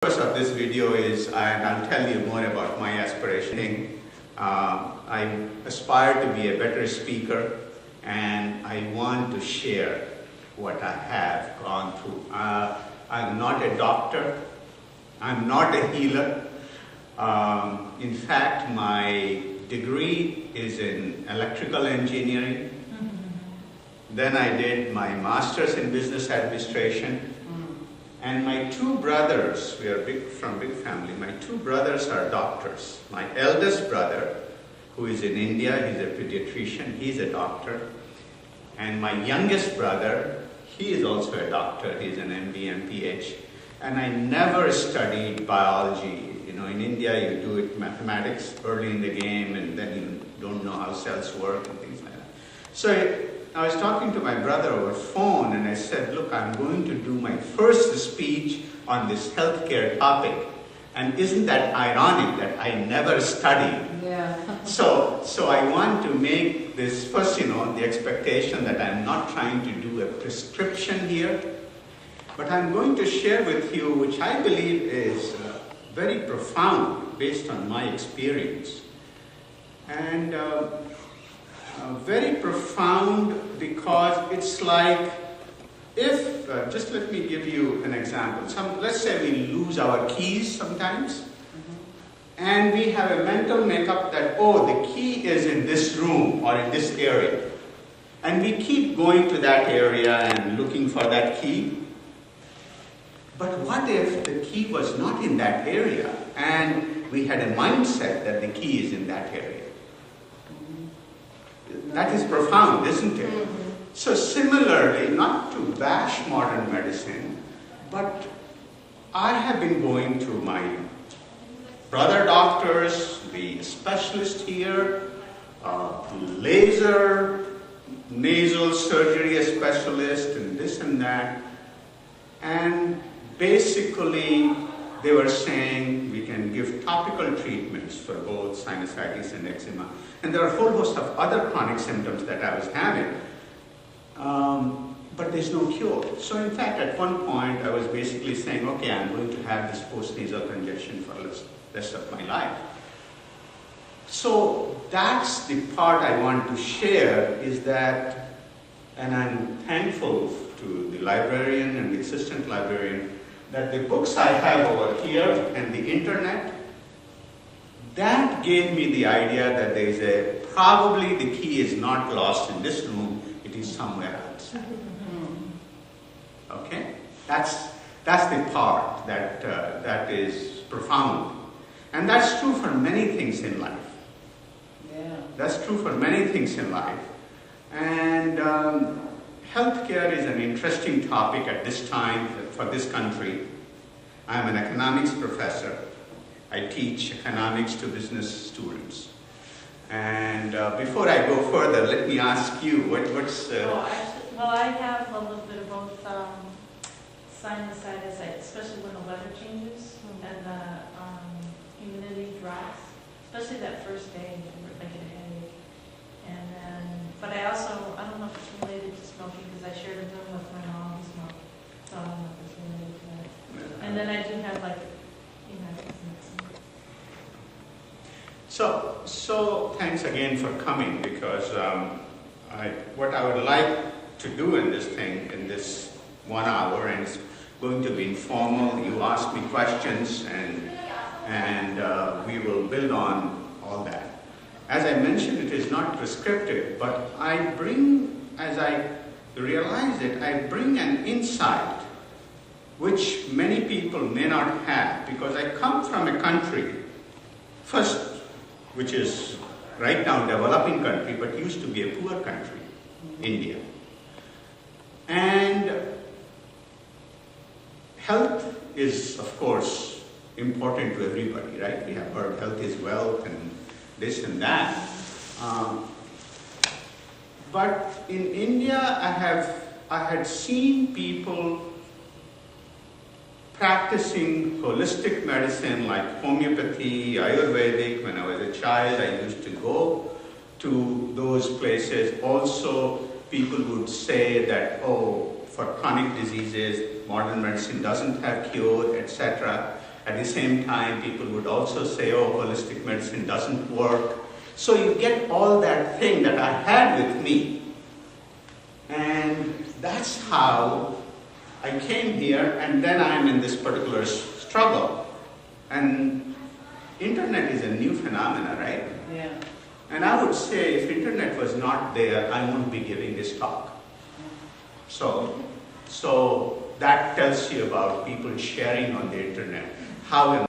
The purpose of this video is, and I'll tell you more about my aspiration. I aspire to be a better speaker, and I want to share what I have gone through. I'm not a doctor. I'm not a healer. In fact, my degree is in electrical engineering. Then I did my master's in business administration. And my two brothers, we are from big family, my two brothers are doctors. My eldest brother, who is in India, he's a pediatrician, he's a doctor. And my youngest brother, he is also a doctor, he's an MD and PhD. And I never studied biology. You know, in India you do it mathematics early in the game, and then you don't know how cells work and things like that. So I was talking to my brother over phone, and I said, look, I'm going to do my first speech on this healthcare topic. And isn't that ironic that I never studied? Yeah. So I want to make this first, the expectation that I'm not trying to do a prescription here, but I'm going to share with you, which I believe is very profound based on my experience. And very profound because it's like, if, just let me give you an example. Let's say we lose our keys sometimes, and we have a mental makeup that, oh, the key is in this room or in this area. And we keep going to that area and looking for that key. But what if the key was not in that area, and we had a mindset that the key is in that area? That is profound, isn't it? So similarly, not to bash modern medicine, but I have been going to my brother doctors, the specialist here, laser, nasal surgery specialist, and this and that. And basically, they were saying we can give topical treatments for both sinusitis and eczema. And there are a whole host of other chronic symptoms that I was having. But there's no cure. So in fact, at one point, I was basically saying, okay, I'm going to have this post-nasal congestion for the rest of my life. So that's the part I want to share, is that, and I'm thankful to the librarian and the assistant librarian, that the books I have over here and the internet, that gave me the idea that there is probably the key is not lost in this room, it is somewhere else. Okay? That's the part that is profound. And that's true for many things in life. Yeah. That's true for many things in life. And healthcare is an interesting topic at this time for this country. I'm an economics professor. I teach economics to business students. And before I go further, let me ask you, what's... Well, I have a little bit of both sinusitis, especially when the weather changes and the humidity drops, especially that first day, I get a headache. And then, but I don't know if it's related to smoking, because I shared a room with my mom who smoked, so I don't know if it's related to that. And then I do have So thanks again for coming, because what I would like to do in this thing, in this 1 hour, and it's going to be informal. You ask me questions, and we will build on all that. As I mentioned, it is not prescriptive, but I bring, as I realize it, I bring an insight which many people may not have, because I come from a country, first, which is right now a developing country, but used to be a poor country, India. And health is, of course, important to everybody, right? We have heard health is wealth and this and that. But in India, I had seen people practicing holistic medicine like homeopathy, Ayurvedic. When I was a child, I used to go to those places. Also, people would say that, oh, for chronic diseases, modern medicine doesn't have cure, etc. At the same time, people would also say, oh, holistic medicine doesn't work. So you get all that thing that I had with me. And that's how I came here, and then I'm in this particular struggle. And internet is a new phenomena, right? Yeah. And I would say if internet was not there, I wouldn't be giving this talk. So that tells you about people sharing on the internet. How